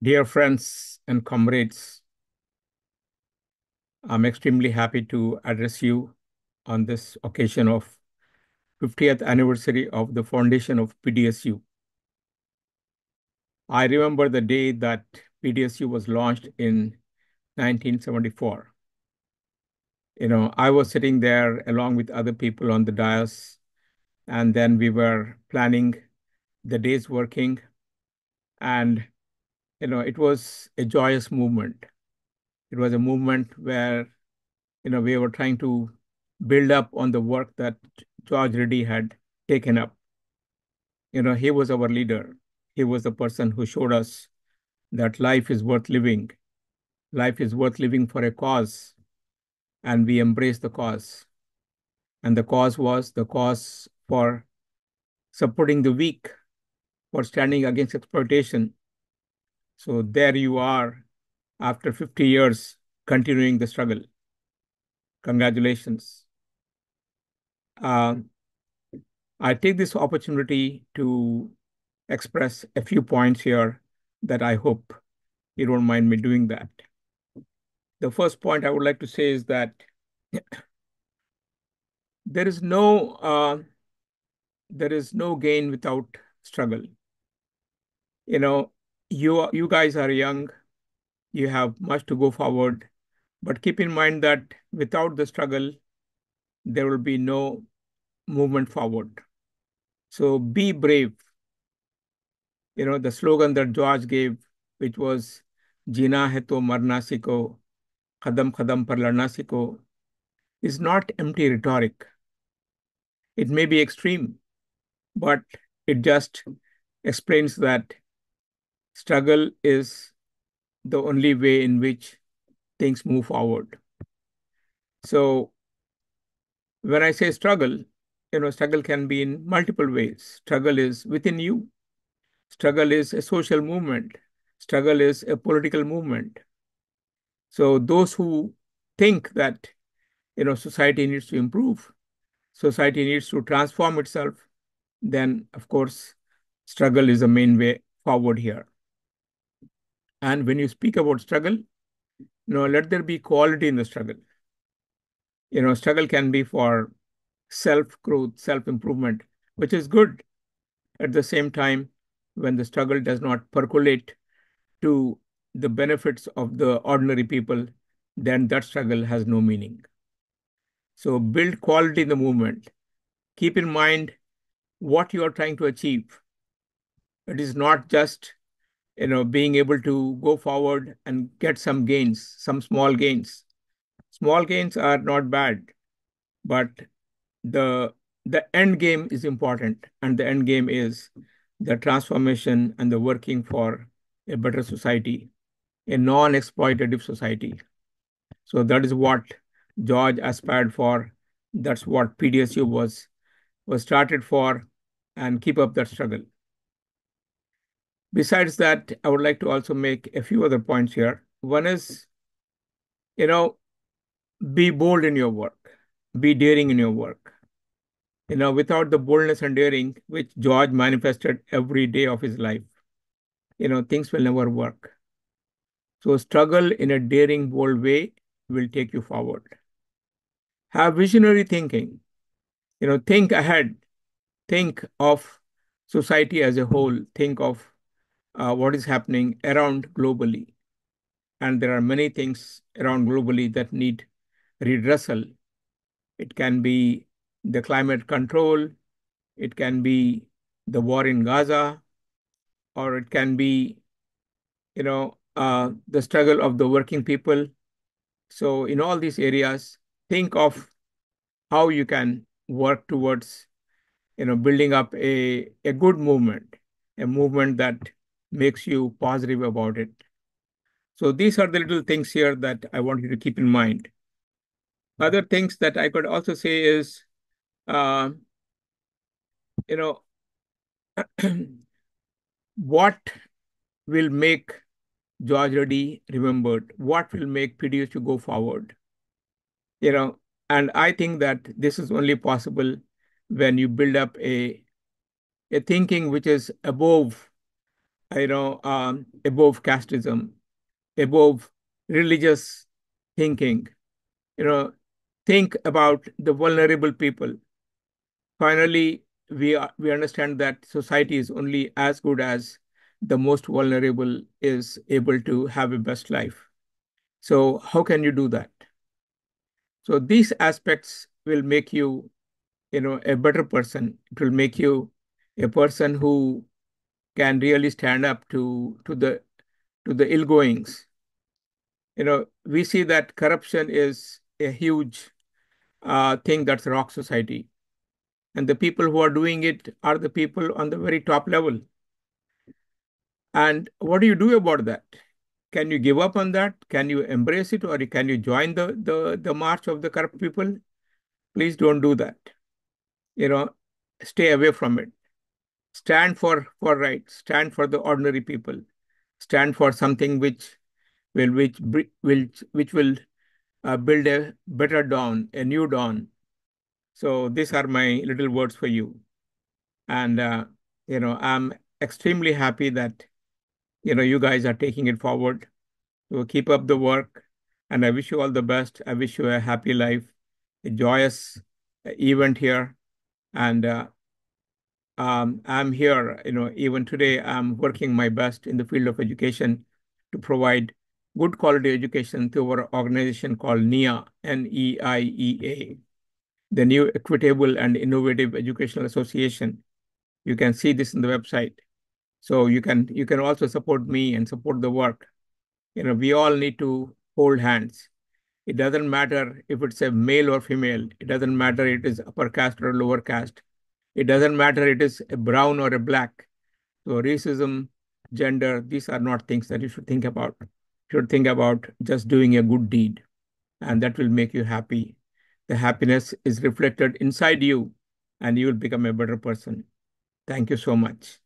Dear friends and comrades, I'm extremely happy to address you on this occasion of 50th anniversary of the foundation of Pdsu. I remember the day that Pdsu was launched in 1974. I was sitting there along with other people on the dais, and then we were planning the day's working, and it was a joyous movement. It was a movement where we were trying to build up on the work that George Reddy had taken up. He was our leader. He was the person who showed us that life is worth living. Life is worth living for a cause, and we embraced the cause. And the cause was the cause for supporting the weak, for standing against exploitation. So there you are, after 50 years, continuing the struggle. Congratulations. Uh, I take this opportunity to express a few points here that I hope you don't mind me doing that. The first point I would like to say is that there is no gain without struggle. You know, you guys are young, you have much to go forward, but keep in mind that without the struggle, there will be no movement forward. So be brave. The slogan that George gave, which was "Jina hai to marna siko, khadam khadam par ladna siko," is not empty rhetoric. It may be extreme, but it just explains that struggle is the only way in which things move forward. So when I say struggle, struggle can be in multiple ways. Struggle is within you. Struggle is a social movement. Struggle is a political movement. So those who think that, society needs to improve, society needs to transform itself, then of course, struggle is the main way forward here. And when you speak about struggle, let there be quality in the struggle. Struggle can be for self-growth, self-improvement, which is good. At the same time, when the struggle does not percolate to the benefits of the ordinary people, then that struggle has no meaning. So build quality in the movement. Keep in mind what you are trying to achieve. It is not just being able to go forward and get some gains, some small gains. Small gains are not bad, but the the end game is important, and the end game is the transformation and the working for a better society, a non-exploitative society. So that is what George aspired for. That's what PDSU was started for, and keep up that struggle. Besides that, I would like to also make a few other points here. One is, you know, be bold in your work, be daring in your work. Without the boldness and daring which George manifested every day of his life, things will never work. So struggle in a daring, bold way will take you forward. Have visionary thinking. Think ahead. Think of society as a whole. Think of what is happening around globally. And there are many things around globally that need redressal. It can be the climate control. It can be the war in Gaza, or it can be, the struggle of the working people. So in all these areas, think of how you can work towards, building up a good movement, a movement that makes you positive about it. So these are the little things here that I want you to keep in mind. Other things that I could also say is, uh, you know, what will make George Reddy remembered? What will make PDS to go forward? And I think that this is only possible when you build up a thinking which is above above casteism, above religious thinking. You know, think about the vulnerable people. Finally, we understand that society is only as good as the most vulnerable is able to have a best life. So how can you do that? So these aspects will make you, a better person. It will make you a person who can really stand up to the ill goings. We see that corruption is a huge thing that's rock society, and the people who are doing it are the people on the very top level. And what do you do about that? Can you give up on that? Can you embrace it, or can you join the march of the corrupt people? Please don't do that. You know, stay away from it. Stand for rights. Stand for the ordinary people. Stand for something which will build a better dawn, a new dawn. So these are my little words for you. And I'm extremely happy that you guys are taking it forward. So keep up the work, and I wish you all the best. I wish you a happy life, a joyous event here. And I'm here, even today, I'm working my best in the field of education to provide good quality education through our organization called NEIA, NEIEA, the New Equitable and Innovative Educational Association. You can see this in the website. So you can also support me and support the work. We all need to hold hands. It doesn't matter if it's a male or female. It doesn't matter it is upper caste or lower caste. It doesn't matter it is a brown or a black. So racism, gender, these are not things that you should think about. You should think about just doing a good deed, and that will make you happy. The happiness is reflected inside you, and you will become a better person. Thank you so much.